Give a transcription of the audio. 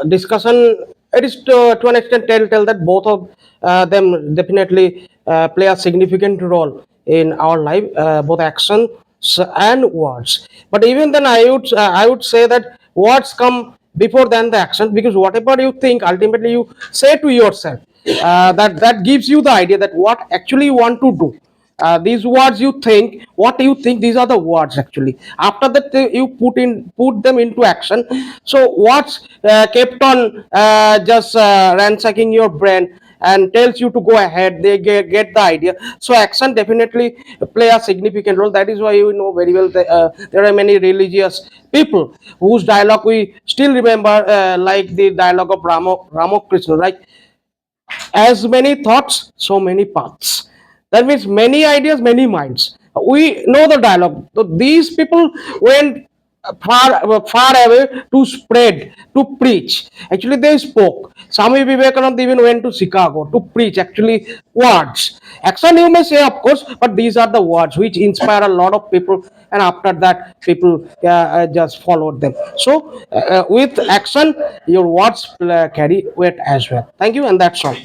discussion, it is to an extent telltale that both of them definitely play a significant role in our life, both actions and words. But even then, I would say that words come before than the action, because whatever you think, ultimately you say to yourself. That gives you the idea that what actually you want to do. These words you think, what you think, these are the words actually. After that, you put them into action. So words kept on just ransacking your brain and tells you to go ahead. They get the idea. So action definitely play a significant role. That is why you know very well that, there are many religious people whose dialogue we still remember, like the dialogue of Ramakrishna, right? As many thoughts, so many paths. That means many ideas, many minds. We know the dialogue. So these people went far away to spread, to preach. Actually, they spoke. Swami Vivekananda even went to Chicago to preach. Actually, words. Action, you may say, of course, but these are the words which inspire a lot of people, and after that, people just followed them. So, with action, your words carry weight as well. Thank you, and that's all.